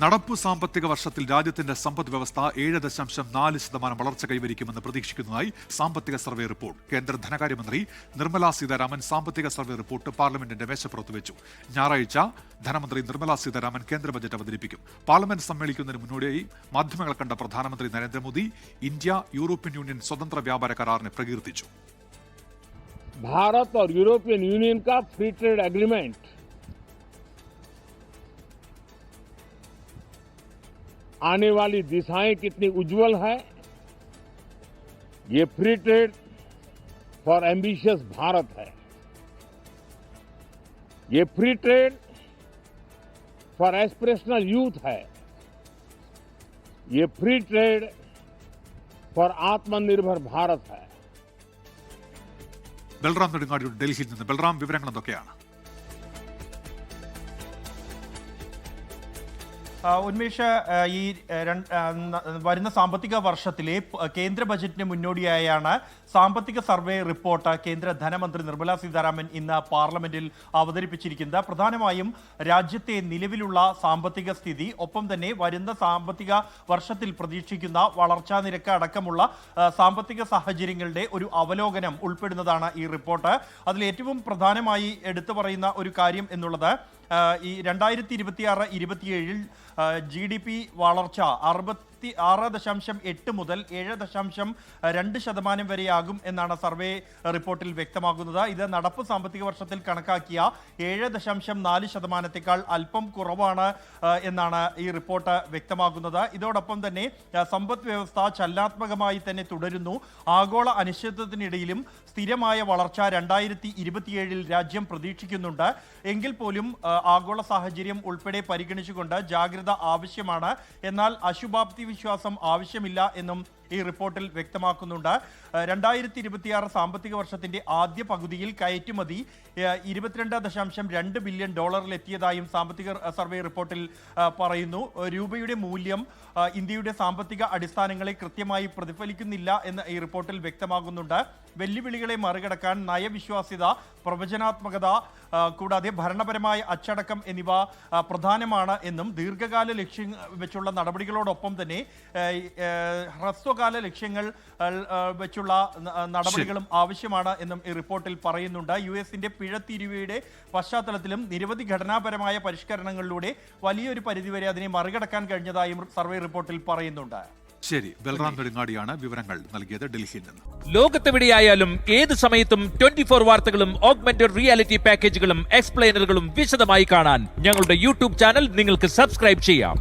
നടപ്പു സാമ്പത്തിക വർഷത്തിൽ രാജ്യത്തിന്റെ സമ്പദ് വ്യവസ്ഥ 7.4% വളർച്ച കൈവരിക്കുമെന്ന് പ്രതീക്ഷിക്കുന്നതായി സാമ്പത്തിക സർവേ റിപ്പോർട്ട്. കേന്ദ്ര ധനകാര്യമന്ത്രി നിർമ്മലാ സീതാരാമൻ സാമ്പത്തിക സർവേ റിപ്പോർട്ട് പാർലമെന്റിന്റെ മേശപ്പുറത്ത് വെച്ചു. ഞായറാഴ്ച ധനമന്ത്രി നിർമ്മലാ സീതാരാമൻ കേന്ദ്ര ബജറ്റ് അവതരിപ്പിക്കും. പാർലമെന്റ് സമ്മേളിക്കുന്നതിന് മുന്നോടിയായി മാധ്യമങ്ങൾ കണ്ട പ്രധാനമന്ത്രി നരേന്ദ്രമോദി ഇന്ത്യ യൂറോപ്യൻ യൂണിയൻ സ്വതന്ത്ര വ്യാപാര കരാറിനെ പ്രകീർത്തിച്ചു. भारत और यूरोपियन यूनियन का फ्री ट्रेड एग्रीमेंट आने वाली दिशाएं कितनी उज्जवल है। ये free trade for ambitious Bharat है। ये free trade for aspirational youth है। ये फ्री ट्रेड फॉर आत्मनिर्भर भारत है. ബൽറാം നെടുങ്ങാടിയുടെ ഡൽഹിയിൽ നിന്ന്. ബൽറാം, വിവരങ്ങൾ എന്തൊക്കെയാണ്? ഉന്മേഷ്, ഈ വരുന്ന സാമ്പത്തിക വർഷത്തിലെ കേന്ദ്ര ബജറ്റിന് മുന്നോടിയായാണ് സാമ്പത്തിക സർവേ റിപ്പോർട്ട് കേന്ദ്ര ധനമന്ത്രി നിർമ്മലാ സീതാരാമൻ ഇന്ന് പാർലമെന്റിൽ അവതരിപ്പിച്ചിരിക്കുന്നത്. പ്രധാനമായും രാജ്യത്തെ നിലവിലുള്ള സാമ്പത്തിക സ്ഥിതി, ഒപ്പം തന്നെ വരുന്ന സാമ്പത്തിക വർഷത്തിൽ പ്രതീക്ഷിക്കുന്ന വളർച്ചാ നിരക്ക് അടക്കമുള്ള സാമ്പത്തിക സാഹചര്യങ്ങളുടെ ഒരു അവലോകനം ഉൾപ്പെടുന്നതാണ് ഈ റിപ്പോർട്ട്. അതിൽ ഏറ്റവും പ്രധാനമായി എടുത്തു പറയുന്ന ഒരു കാര്യം എന്നുള്ളത് ഈ 2026-27 GDP വളർച്ച 6.8 മുതൽ 7.2% വരെയാകും എന്നാണ് സർവേ റിപ്പോർട്ടിൽ വ്യക്തമാകുന്നത്. ഇത് നടപ്പ് സാമ്പത്തിക വർഷത്തിൽ കണക്കാക്കിയ 7.4%-ത്തേക്കാൾ അല്പം കുറവാണ് എന്നാണ് ഈ റിപ്പോർട്ട് വ്യക്തമാക്കുന്നത്. ഇതോടൊപ്പം തന്നെ സമ്പദ് വ്യവസ്ഥ ചലനാത്മകമായി തന്നെ തുടരുന്നു. ആഗോള അനിശ്ചിതത്വത്തിനിടയിലും സ്ഥിരമായ വളർച്ച 2027 രാജ്യം പ്രതീക്ഷിക്കുന്നുണ്ട്. എങ്കിൽ പോലും ആഗോള സാഹചര്യം ഉൾപ്പെടെ പരിഗണിച്ചുകൊണ്ട് ജാഗ്രത ആവശ്യമാണ്. എന്നാൽ അശുഭാപ്തി വിശ്വാസം ആവശ്യമില്ല എന്നും ഈ റിപ്പോർട്ടിൽ വ്യക്തമാക്കുന്നുണ്ട്. 2026 സാമ്പത്തിക വർഷത്തിന്റെ ആദ്യ പകുതിയിൽ കയറ്റുമതി $22.2 ബില്യൺ എത്തിയതായും സാമ്പത്തിക സർവേ റിപ്പോർട്ടിൽ പറയുന്നു. രൂപയുടെ മൂല്യം ഇന്ത്യയുടെ സാമ്പത്തിക അടിസ്ഥാനങ്ങളെ കൃത്യമായി പ്രതിഫലിക്കുന്നില്ല എന്ന് ഈ റിപ്പോർട്ടിൽ വ്യക്തമാകുന്നുണ്ട്. വെല്ലുവിളികളെ മറികടക്കാൻ നയവിശ്വാസ്യത, പ്രവചനാത്മകത കൂടാതെ ഭരണപരമായ അച്ചടക്കം എന്നിവ പ്രധാനമാണ് എന്നും ദീർഘകാല ലക്ഷ്യം വെച്ചുള്ള നടപടികളോടൊപ്പം തന്നെ ഹ്രസ്വകാല ലക്ഷ്യങ്ങൾ വെച്ചുള്ള നടപടികളും ആവശ്യമാണ് എന്നും ഈ റിപ്പോർട്ടിൽ പറയുന്നുണ്ട്. US-ന്റെ പിഴത്തീരുവയുടെ പശ്ചാത്തലത്തിലും നിരവധി ഘടനാപരമായ പരിഷ്കരണങ്ങളിലൂടെ വലിയൊരു പരിധിവരെ അതിനെ മറികടക്കാൻ കഴിഞ്ഞതായും സർവേ റിപ്പോർട്ടിൽ പറയുന്നുണ്ട്. ശരി, ബൽറാം നെടുങ്ങാടിയാണ് വിവരങ്ങൾ നൽകിയത് ഡൽഹിയിൽ നിന്ന്. ലോകത്തെവിടെയായാലും ഏത് സമയത്തും 24 വാർത്തകളും ഓഗ്മെന്റഡ് റിയാലിറ്റി പാക്കേജുകളും എക്സ്പ്ലെയിനറുകളും വിശദമായി കാണാൻ ഞങ്ങളുടെ YouTube ചാനൽ നിങ്ങൾക്ക് സബ്സ്ക്രൈബ് ചെയ്യാം.